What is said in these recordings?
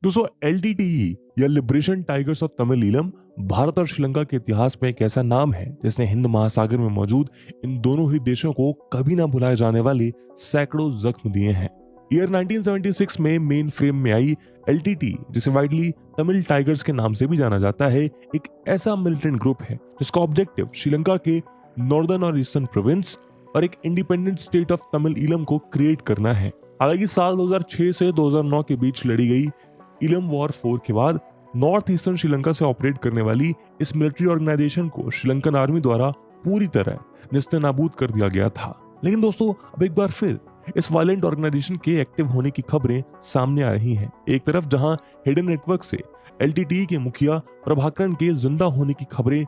दोस्तों एलटीटीई या liberation tigers of तमिलीलम Bharat और श्रीलंका के इतिहास में एक ऐसा नाम है जिसने हिंद महासागर में मौजूद इन दोनों ही देशों को कभी ना भुलाए जाने वाले सैकड़ों जख्म दिए हैं। ईयर 1976 में मेन फ्रेम में आई एलटीटी, जिसे वाइडली तमिल टाइगर्स के नाम से भी जाना जाता है, एक ऐसा मिलिटेंट ग्रुप है जिसका ऑब्जेक्टिव श्रीलंका के नॉर्दर्न और ईस्टर्न प्रोविंस और एक इंडिपेंडेंट स्टेट ऑफ तमिलीलम को क्रिएट करना है। हालांकि साल 2006 से 2009 के बीच लड़ी गई इलम वॉर 4 के बाद नॉर्थ ईस्टर्न श्रीलंका से ऑपरेट करने वाली इस मिलिट्री ऑर्गेनाइजेशन को श्रीलंकन आर्मी द्वारा पूरी तरह निस्तेनाबूद कर दिया गया था। लेकिन दोस्तों अब एक बार फिर इस वायलेंट ऑर्गेनाइजेशन के एक्टिव होने की खबरें सामने आ रही हैं। एक तरफ जहां हिडन नेटवर्क से एलटीटी के मुखिया प्रभाकरण के जिंदा होने की खबरें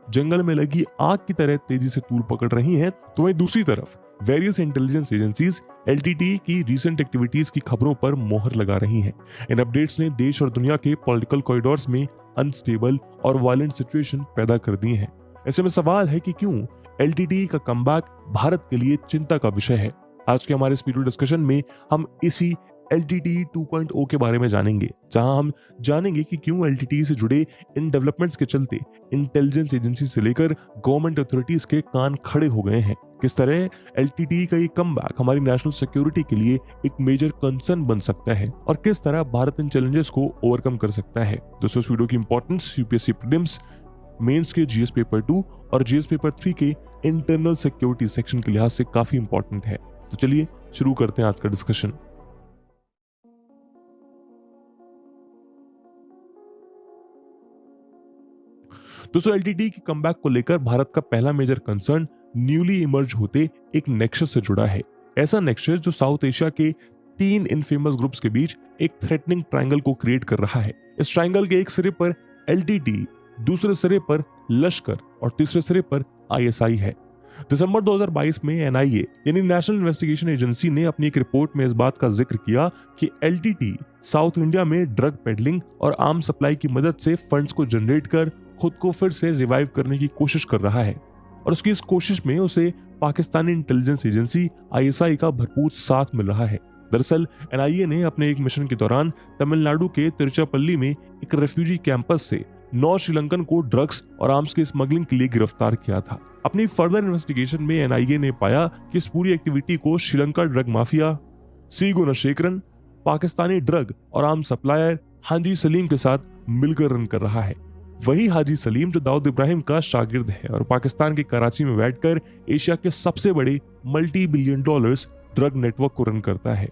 जंगल में लगी आग की तरह तेजी से तूल पकड़ रही हैं, तो वहीं दूसरी तरफ वेरियस इंटेलिजेंस एजेंसीज एलटीटी की रीसेंट एक्टिविटीज की खबरों पर मोहर लगा रही हैं। इन अपडेट्स ने देश और दुनिया के पॉलिटिकल कॉरिडोर्स में अनस्टेबल और वायलेंट सिचुएशन पैदा कर दी है। ऐसे में सवाल है कि क्यों एलटीटी का कमबैक भारत के लिए चिंता का विषय है। आज के हमारे इस वीडियो डिस्कशन में हम इसी एलटीटी 2.0 के बारे में जानेंगे, जहां हम जानेंगे कि क्यों एलटीटी से जुड़े इन डेवलपमेंट्स के चलते इंटेलिजेंस एजेंसी से लेकर गवर्नमेंट अथॉरिटीज के कान खड़े हो गए हैं। किस तरह एलटीटी का ये कमबैक हमारी नेशनल सिक्योरिटी के लिए एक मेजर कंसर्न बन सकता है और किस तरह भारत इन चैलेंजेस को ओवरकम कर सकता है। दोस्तों इस वीडियो की इंपॉर्टेंस यूपीएससी प्रीलिम्स, मेंस के जीएस पेपर 2 और जीएस पेपर 3 के इंटरनल सिक्योरिटी सेक्शन के लिहाज से काफी इंपॉर्टेंट है। तो चलिए शुरू करते हैं आज का डिस्कशन। दोस्तों एलटीटी की कमबैक को लेकर भारत का पहला मेजर कंसर्न न्यूली इमर्ज होते एक नेक्सस से जुड़ा है। ऐसा नेक्सस जो साउथ एशिया के 3 इनफेमस ग्रुप्स के बीच एक थ्रेटनिंग ट्रायंगल को क्रिएट कर रहा है। इस ट्रायंगल के एक सिरे पर एलटीटी, दूसरे सिरे पर लश्कर और तीसरे सिरे पर आईएसआई है। दिसंबर 2022 में एनआईए यानी नेशनल इन्वेस्टिगेशन एजेंसी ने अपनी एक रिपोर्ट में इस बात का जिक्र किया कि एलटीटी साउथ इंडिया में ड्रग पेडलिंग और आर्म सप्लाई की मदद से फंड्स को जनरेट कर खुद को फिर से रिवाइव करने की कोशिश कर रहा है और उसकी इस कोशिश में उसे पाकिस्तानी इंटेलिजेंस एजेंसी आईएसआई का भरपूर साथ मिल रहा है। दरअसल एनआईए ने अपने एक मिशन के दौरान तमिलनाडु के तिरुचिरापल्ली में एक रेफ्यूजी कैंपस से 9 श्रीलंकन को ड्रग्स और आर्म्स की स्मगलिंग के लिए गिरफ्तार किया था। अपनी फर्दर इन्वेस्टिगेशन में एनआईए ने पाया कि इस पूरी एक्टिविटी को श्रीलंका ड्रग माफिया सी गुणशेखरन, पाकिस्तानी ड्रग और आर्म सप्लायर हाजी सलीम के साथ मिलकर रन कर रहा है। वही हाजी सलीम जो दाऊद इब्राहिम का शागिर्द है और पाकिस्तान के कराची में बैठकर एशिया के सबसे बड़े multi billion dollars drug network को रन करता है।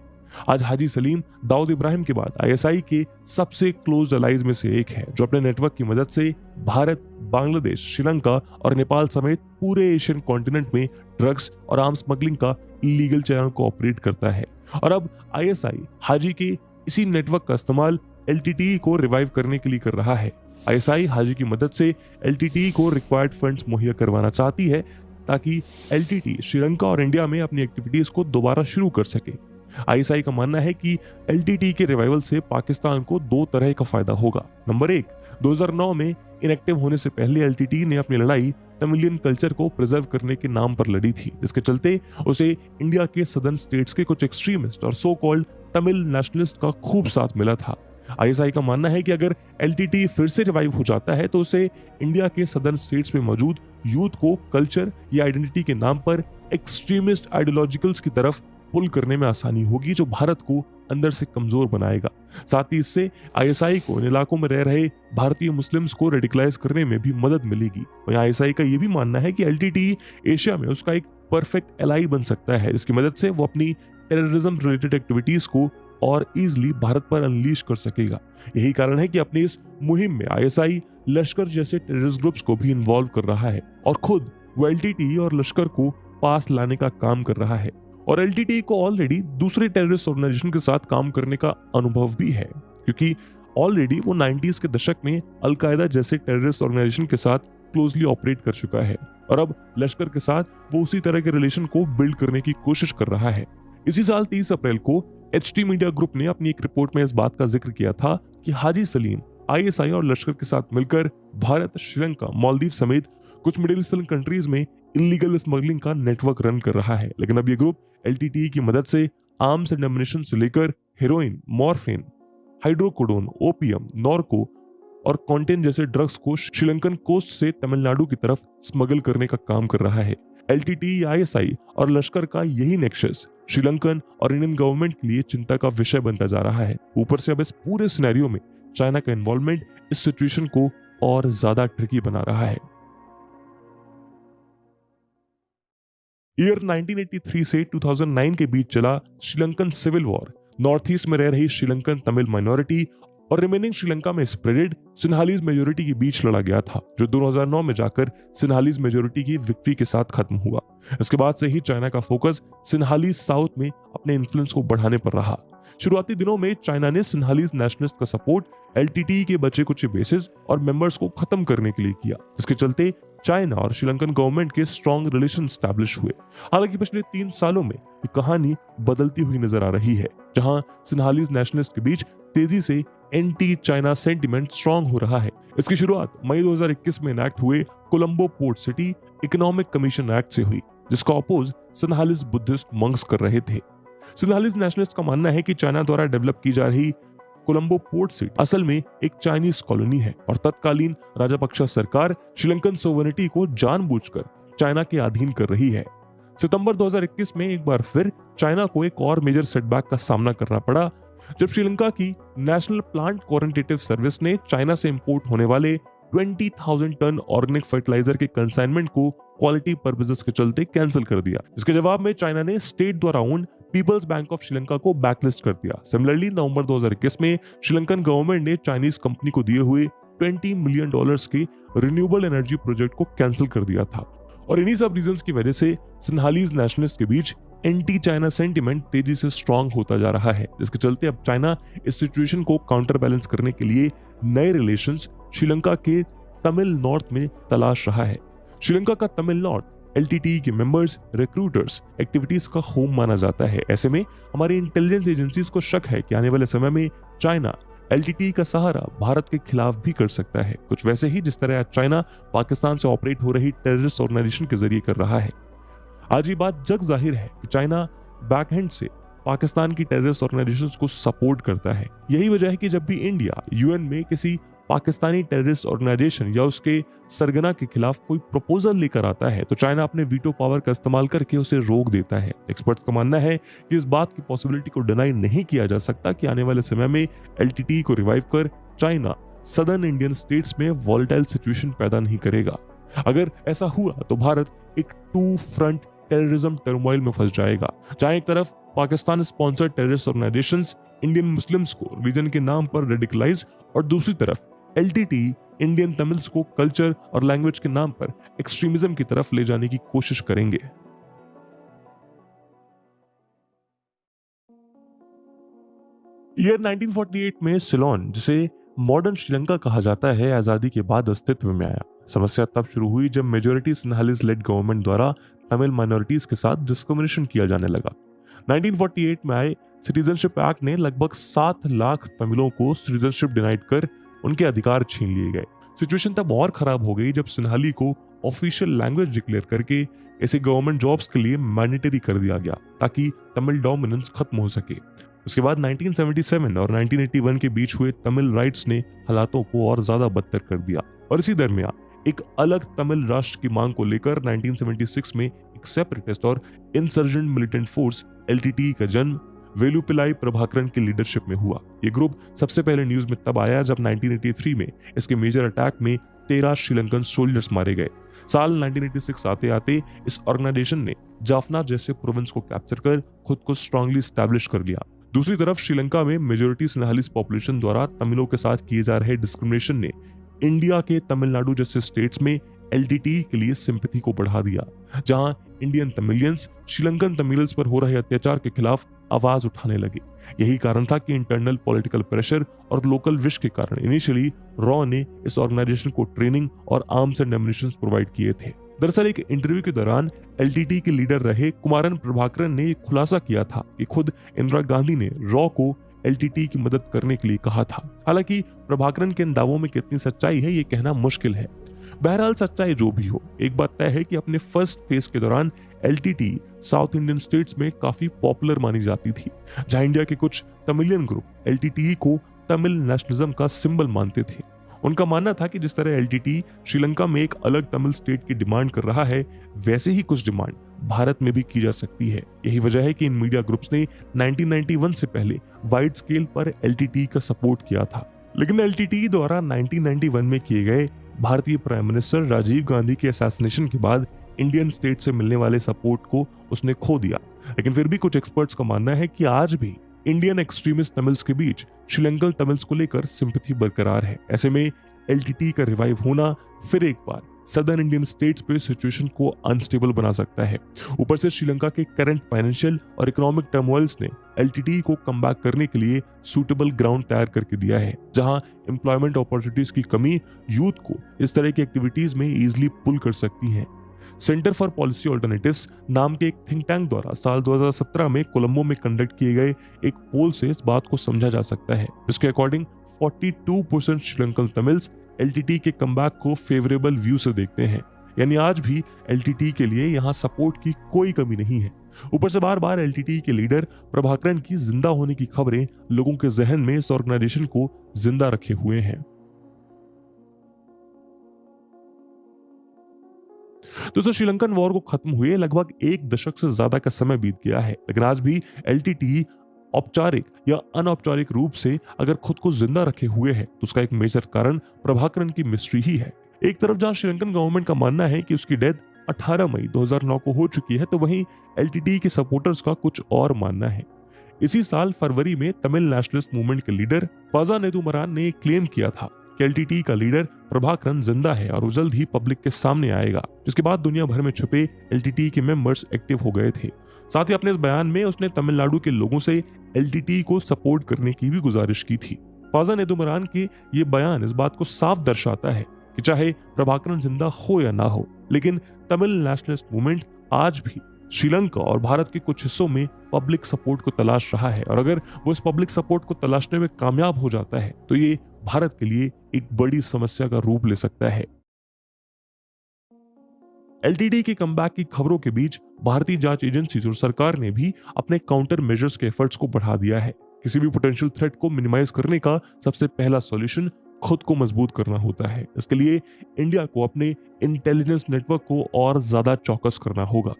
आज हाजी सलीम दाऊद इब्राहिम के बाद आईएसआई के सबसे क्लोज अलाइज में से एक है, जो अपने नेटवर्क की मदद से भारत, बांग्लादेश, श्रीलंका और नेपाल समेत पूरे एशियन कॉन्टिनेंट में ड्रग्स और आर्म स्मगलिंग का इलीगल चैनल को ऑपरेट करता है। और अब आईएसआई हाजी के इसी नेटवर्क का इस्तेमाल एलटीटी को रिवाइव करने के लिए कर रहा है। आईएसआई हाजी की मदद से एलटीटी को रिक्वायर्ड फंड्स मुहैया करवाना चाहती है ताकि एलटीटी श्रीलंका और इंडिया में अपनी एक्टिविटीज को दोबारा शुरू कर सके। आईएसआई का मानना है कि एलटीटी के रिवाइवल से पाकिस्तान को 2 तरह का फायदा होगा। नंबर 1, 2009 में इनएक्टिव होने से पहले एलटीटी ने अपनी लड़ाई तमिलियन कल्चर को प्रिजर्व करने के नाम पर लड़ी थी, जिसके चलते उसे इंडिया के सदर्न स्टेट्स के कुछ एक्सट्रीमिस्ट और सो कॉल्ड तमिल नेशनलिस्ट का खूब साथ मिला था। आईएसआई का मानना है कि अगर एलटीटी फिर से रिवाइव हो जाता है तो उसे इंडिया के सदर्न स्टेट्स में मौजूद यूथ को कल्चर या आइडेंटिटी के नाम पर एक्सट्रीमिस्ट आइडियोलॉजिकल्स की तरफ पुल करने में आसानी होगी, जो भारत को अंदर से कमजोर बनाएगा। साथ ही इससे आईएसआई को इन इलाकों में रह रहे भारतीय मुस्लिम्स को रेडिकलाइज करने में भी मदद मिलेगी। वहीं आईएसआई का यह भी मानना है कि एलटीटी एशिया में उसका एक परफेक्ट एलाई बन सकता है, जिसकी मदद से वो अपनी टेररिज्म रिलेटेड एक्टिविटीज को और इजीली भारत पर अनलीश कर सकेगा। यही कारण है कि अपनी इस मुहिम में आईएसआई लश्कर जैसे टेररिस्ट ग्रुप्स को भी इन्वॉल्व कर रहा है और खुद वो एलटीटी और लश्कर को पास लाने का काम कर रहा है। और एलटीटी को ऑलरेडी दूसरे टेररिस्ट ऑर्गेनाइजेशन के साथ काम करने का अनुभव भी है, क्योंकि ऑलरेडी वो 90s के दशक में अलकायदा जैसे टेररिस्ट ऑर्गेनाइजेशन के साथ क्लोजली ऑपरेट कर चुका है और अब लश्कर के साथ वो उसी तरह के रिलेशन को बिल्ड करने की कोशिश कर रहा है। इसी साल 30 अप्रैल को एचटी मीडिया ग्रुप ने अपनी एक रिपोर्ट में इस बात का जिक्र किया था कि हाजी सलीम आईएसआई और लश्कर के साथ मिलकर भारत, श्रीलंका, मालदीव समेत कुछ मिडिल ईस्टर्न कंट्रीज में इलीगल स्मगलिंग का नेटवर्क रन कर रहा है। लेकिन अब ये ग्रुप एलटीटी की मदद से आर्म्स एंड एम्युनिशन से लेकर हेरोइन, मॉर्फिन, हाइड्रोकोडोन, ओपियम, नॉर्को और कॉन्टेन जैसे ड्रग्स को श्रीलंकन कोस्ट से तमिलनाडु की तरफ स्मगल करने का काम कर रहा है। एलटीटी, आईएसआई और लश्कर का यही नेक्सस श्रीलंकन और इंडियन गवर्नमेंट के लिए चिंता का विषय बनता जा रहा है। ऊपर से अब इस पूरे सिनेरियो में चाइना का इन्वॉल्वमेंट इस सिचुएशन को और ज्यादा ट्रिकी बना रहा है। ईयर 1983 से 2009 के बीच चला Sri Lankan civil war north east में रह रही श्रीलंकन तमिल माइनॉरिटी और रिमेनिंग श्रीलंका में स्प्रेडेड सिन्हालीज मेजोरिटी के बीच लड़ा गया था, जो 2009 में जाकर सिन्हालीज मेजोरिटी की विक्ट्री के साथ खत्म हुआ। इसके बाद से ही चाइना का फोकस सिन्हालीज साउथ में अपने इन्फ्लुएंस को बढ़ाने पर रहा। शुरुआती दिनों में चाइना ने सिन्हालीज नेशनलिस्ट का सपोर्ट एलटीटी के बचे कुछ बेसिस और मेंबर्स को खत्म करने के लिए किया, जिसके चलते चाइना और श्रीलंकन गवर्नमेंट के स्ट्रॉन्ग रिलेशन स्टैब्लिश हुए। हालांकि पिछले 3 सालों में ये कहानी बदलती हुई नजर आ रही है, जहां सिन्हालीज नेशनलिस्ट के बीच तेजी से एंटी चाइना सेंटिमेंट स्ट्रॉन्ग हो रहा है। इसकी शुरुआत मई 2021 में इनैक्ट हुए Colombo port city economic commission act से हुई, जिसका अपोज सिन्हालीज बुद्धिस्ट मंक्स कर रहे थे। सिन्हालीज नेशनलिस्ट का मानना है कि चाइना द्वारा डेवलप की जा रही कोलंबो पोर्ट सिटी असल में एक चाइनीज कॉलोनी है और तत्कालीन राजापक्सा सरकार श्रीलंकन सोवरेनिटी को जानबूझकर चाइना के अधीन कर रही है। सितंबर 2021 में एक बार फिर चाइना को एक और मेजर सेटबैक का सामना करना पड़ा, जब श्रीलंका की नेशनल प्लांट क्वारंटेटिव सर्विस ने चाइना से इंपोर्ट होने वाले 20,000 टन ऑर्गेनिक फर्टिलाइजर के कंसाइनमेंट को क्वालिटी पर्पसेस के चलते कैंसिल कर दिया। इसके जवाब में चाइना ने स्टेट द्वारा owned People's Bank of Sri Lanka को बैकलिस्ट कर दिया। सिमिलरली नवंबर 2021 में श्रीलंकन गवर्नमेंट ने चाइनीज कंपनी को दिए हुए $20 मिलियन के रिन्यूएबल एनर्जी प्रोजेक्ट को कैंसिल कर दिया था। और इन्हीं सब रीजंस की वजह से सिन्हालीज नेशनलिस्ट के बीच एंटी चाइना सेंटिमेंट तेजी से स्ट्रांग होता जा रहा है, जिसके चलते अब चाइना इस सिचुएशन को काउंटर बैलेंस करने के लिए नए रिलेशंस श्रीलंका के तमिल नॉर्थ में तलाश रहा है। श्रीलंका का तमिल नॉर्थ एलटीटी के मेंबर्स, रिक्रूटर्स, एक्टिविटीज का होम माना जाता है। ऐसे में हमारी इंटेलिजेंस एजेंसीज को शक है कि आने वाले समय में चाइना एलटीटी का सहारा भारत के खिलाफ भी कर सकता है, कुछ वैसे ही जिस तरह चाइना पाकिस्तान से ऑपरेट हो रही टेररिस्ट ऑर्गेनाइजेशन के जरिए कर रहा है। आज ये बात जग जाहिर है कि चाइना बैकहैंड से पाकिस्तान की टेररिस्ट ऑर्गेनाइजेशंस को सपोर्ट करता है। यही वजह है कि जब भी इंडिया यूएन में किसी पाकिस्तानी टेररिस्ट ऑर्गेनाइजेशन या उसके सरगना के खिलाफ कोई प्रपोजल लेकर आता है, तो चाइना अपने वीटो पावर का इस्तेमाल करके उसे रोक देता है। एक्सपर्ट्स का मानना है कि इस बात की पॉसिबिलिटी को डिनाई नहीं किया जा सकता कि आने वाले समय में एलटीटी को रिवाइव कर चाइना सदर्न इंडियन स्टेट्स में वॉलेटाइल सिचुएशन पैदा नहीं करेगा। अगर ऐसा हुआ तो भारत एक 2 फ्रंट टेररिज्म टर्मोइल में फंस जाएगा, जहां एक तरफ Pakistan sponsored terrorist organisations Indian Muslims को रिलीजन के नाम पर रेडिकलाइज और दूसरी तरफ एलटीटी इंडियन तमिल्स को कल्चर और लैंग्वेज के नाम पर एक्सट्रीमिज्म की तरफ ले जाने की कोशिश करेंगे। ईयर 1948 में सिलोन, जिसे मॉडर्न श्रीलंका कहा जाता है, आजादी के बाद अस्तित्व में आया। समस्या तब शुरू हुई जब मेजोरिटी सिन्हालीज लेड गवर्नमेंट द्वारा तमिल माइनॉरिटीज के साथ डिस्क्रिमिनेशन किया जाने लगा। 1948 में आए सिटीजनशिप एक्ट ने लगभग 7 लाख तमिलों को सिटीजनशिप डिनाइड कर उनके अधिकार छीन लिए गए। सिचुएशन तब और खराब हो गई जब सिन्हाली को ऑफिशियल लैंग्वेज डिक्लेयर करके इसे गवर्नमेंट जॉब्स के लिए मैंडेटरी कर दिया गया, ताकि तमिल डोमिनेंस खत्म हो सके। उसके बाद 1977 और 1981 के बीच हुए तमिल राइट्स ने हालातों को और ज्यादा बदतर कर दिया और इसी दरमियान एक अलग तमिल राष्ट्र की मांग को लेकर 1976 में एक सेपरेटिस्ट और इंसर्जेंट मिलिटेंट फोर्स एलटीटी का जन्म वेलुपिलाई प्रभाकरन की लीडरशिप में हुआ। ये ग्रुप सबसे पहले न्यूज में तब आया जब 1983 में इसके मेजर अटैक में 13 श्रीलंकन सोल्जर्स मारे गए। साल 1986 आते आते इस ऑर्गेनाइजेशन ने जाफना जैसे प्रोविंस को कैप्चर कर खुद को स्ट्रांगली स्टैब्लिश कर लिया। दूसरी तरफ श्रीलंका में मेजोरिटी सिन्हालीज पॉपुलेशन द्वारा तमिलों के साथ किए जा रहे डिस्क्रिमिनेशन ने इंडिया के तमिलनाडु जैसे स्टेट्स में एलटीटी के लिए सिंपैथी को बढ़ा दिया, जहां इंडियन तमिलियंस श्रीलंकन तमिल्स पर हो रहे अत्याचार के खिलाफ आवाज उठाने लगे। यही कारण था कि इंटरनल पॉलिटिकल प्रेशर और लोकल विश के कारण इनिशियली रॉ ने इस ऑर्गेनाइजेशन को ट्रेनिंग और आर्म्स एंड एम्युनिशंस प्रोवाइड किए थे। दरअसल एक इंटरव्यू के दौरान एलटीटी के लीडर रहे कुमारन प्रभाकरन ने खुलासा किया था कि खुद इंदिरा गांधी ने रॉ को एलटीटी की मदद करने के लिए कहा था। हालांकि प्रभाकरन के इन दावों में कितनी सच्चाई है ये कहना मुश्किल है। बहरहाल सच्चाई जो भी हो, एक बात तय है कि अपने फर्स्ट फेज के दौरान एलटीटी साउथ इंडियन स्टेट्स में काफी पॉपुलर मानी जाती थी, जहां इंडिया के कुछ तमिलियन ग्रुप एलटीटी को तमिल नेशनलिज्म का सिंबल मानते थे। उनका मानना था कि जिस तरह एलटीटी श्रीलंका में एक अलग तमिल स्टेट की डिमांड कर रहा है, वैसे ही कुछ डिमांड भारत में भी की जा सकती है। यही वजह है कि इन मीडिया ग्रुप्स ने 1991 से पहले वाइड स्केल पर एलटीटी का सपोर्ट किया था। लेकिन एलटीटी द्वारा 1991 में किए गए भारतीय प्राइम मिनिस्टर राजीव गांधी के असैसिनेशन के बाद इंडियन स्टेट से मिलने वाले सपोर्ट को उसने खो दिया। लेकिन फिर भी कुछ एक्सपर्ट्स का मानना है कि आज भी इंडियन एक्सट्रीमिस्ट तमिल्स के बीच श्रीलंकन तमिल्स को लेकर सिंपैथी बरकरार है। ऐसे में एलटीटी का रिवाइव होना फिर एक बार सदर्न इंडियन स्टेट्स पे सिचुएशन को अनस्टेबल बना सकता है। ऊपर से श्रीलंका के करंट फाइनेंशियल और इकोनॉमिक टर्मोइल्स ने एलटीटी को कमबैक करने के लिए सूटेबल ग्राउंड तैयार करके दिया है, जहां एम्प्लॉयमेंट अपॉर्चुनिटीज की कमी यूथ को इस तरह की एक्टिविटीज में इजीली पुल कर सकती है। सेंटर फॉर पॉलिसी ऑल्टरनेटिव्स नाम के एक थिंक टैंक द्वारा साल 2017 में कोलंबो में कंडक्ट किए गए एक पोल से इस बात को समझा जा सकता है, जिसके अकॉर्डिंग 42% श्रीलंकन तमिल्स एलटीटी के कमबैक को फेवरेबल व्यू से देखते हैं। यानी आज भी एलटीटी के लिए यहाँ सपोर्ट की कोई कमी नहीं है। ऊपर से बार बार एलटीटी के लीडर प्रभाकरन की जिंदा होने की खबरें लोगों के जहन में इस ऑर्गेनाइजेशन को जिंदा रखे हुए हैं। दोस्तों, श्रीलंकन वॉर को खत्म हुए लगभग एक दशक से ज्यादा का समय बीत गया है, लेकिन आज भी एलटीटी औपचारिक या अनौपचारिक रूप से अगर खुद को जिंदा रखे हुए है तो उसका एक मेजर कारण प्रभाकरन की मिस्ट्री ही है। एक तरफ जहां श्रीलंकन गवर्नमेंट का मानना है कि उसकी डेथ 18 मई 2009 को हो चुकी है, तो वहीं एलटीटी के सपोर्टर्स का कुछ और मानना है। इसी साल फरवरी में तमिल नेशनलिस्ट मूवमेंट के लीडर पाजा नेदुमरान ने क्लेम किया था कि एलटीटी का लीडर प्रभाकरन जिंदा है और वो जल्द ही पब्लिक के सामने आएगा, जिसके बाद दुनिया भर में छुपे एलटीटी के मेंबर्स एक्टिव हो गए थे। साथ ही अपने इस बयान में उसने तमिलनाडु के लोगों से एलटीटी को सपोर्ट करने की भी गुजारिश की थी। पाजा नेदुमरान के ये बयान इस बात को साफ दर्शाता है कि चाहे प्रभाकरन जिंदा हो या ना हो, लेकिन तमिल नेशनलिस्ट मूवमेंट आज भी श्रीलंका और भारत के कुछ हिस्सों में पब्लिक सपोर्ट को तलाश रहा है, और अगर वो इस पब्लिक सपोर्ट को तलाशने में कामयाब हो जाता है तो ये भारत के लिए एक बड़ी समस्या का रूप ले सकता है। एलटीटी के कमबैक की खबरों के बीच भारतीय जांच एजेंसीज और सरकार ने भी अपने काउंटर मेजर्स के एफर्ट्स को बढ़ा दिया है। किसी भी पोटेंशियल थ्रेट को मिनिमाइज करने का सबसे पहला सॉल्यूशन खुद को मजबूत करना होता है। इसके लिए इंडिया को अपने इंटेलिजेंस नेटवर्क को और ज्यादा चौकस करना होगा,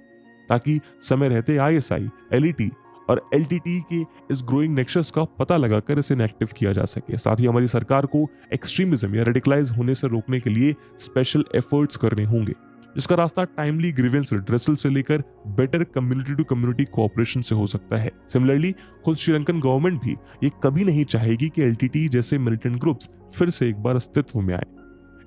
ताकि समय रहते आईएसआई, एलईटी और एलटीटी के इस ग्रोइंग नेक्सस का पता लगाकर इसे इनएक्टिव किया जा सके। साथ ही हमारी सरकार को एक्सट्रीमिज्म या रेडिकलाइज होने से रोकने के लिए स्पेशल एफर्ट्स करने होंगे, जिसका रास्ता टाइमली ग्रीवेंस रिड्रेसल से लेकर better community to community cooperation से हो सकता है। सिमिलरली खुद श्रीलंकन गवर्नमेंट भी ये कभी नहीं चाहेगी कि एलटीटी जैसे मिलिटेंट ग्रुप्स फिर से एक बार अस्तित्व में आए।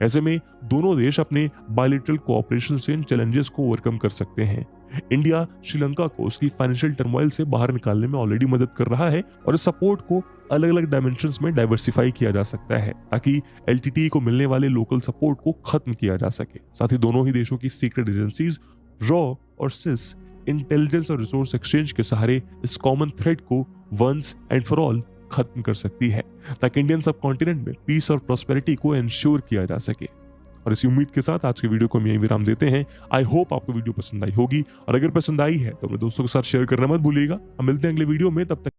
ऐसे में दोनों देश अपने बायलैटरल कोऑपरेशन से इन चैलेंजेस को ओवरकम कर सकते हैं। इंडिया श्रीलंका को उसकी फाइनेंशियल टर्मोइल से बाहर निकालने में ऑलरेडी मदद कर रहा है, और इस सपोर्ट को अलग अलग डायमेंशंस में डाइवर्सिफाई किया जा सकता है, ताकि एलटीटी को मिलने वाले लोकल सपोर्ट को खत्म किया जा सके। साथ ही दोनों ही देशों की सीक्रेट एजेंसीज रॉ और सिस इंटेलिजेंस और रिसोर्स एक्सचेंज के सहारे इस कॉमन थ्रेट को वंस एंड फॉर ऑल खत्म कर सकती है, ताकि इंडियन सब कॉन्टिनेंट में पीस और प्रॉस्पेरिटी को इंश्योर किया जा सके। और इसी उम्मीद के साथ आज के वीडियो को हम यहीं विराम देते हैं। आई होप आपको वीडियो पसंद आई होगी, और अगर पसंद आई है तो अपने दोस्तों के साथ शेयर करना मत भूलिएगा। हम मिलते हैं अगले वीडियो में, तब तक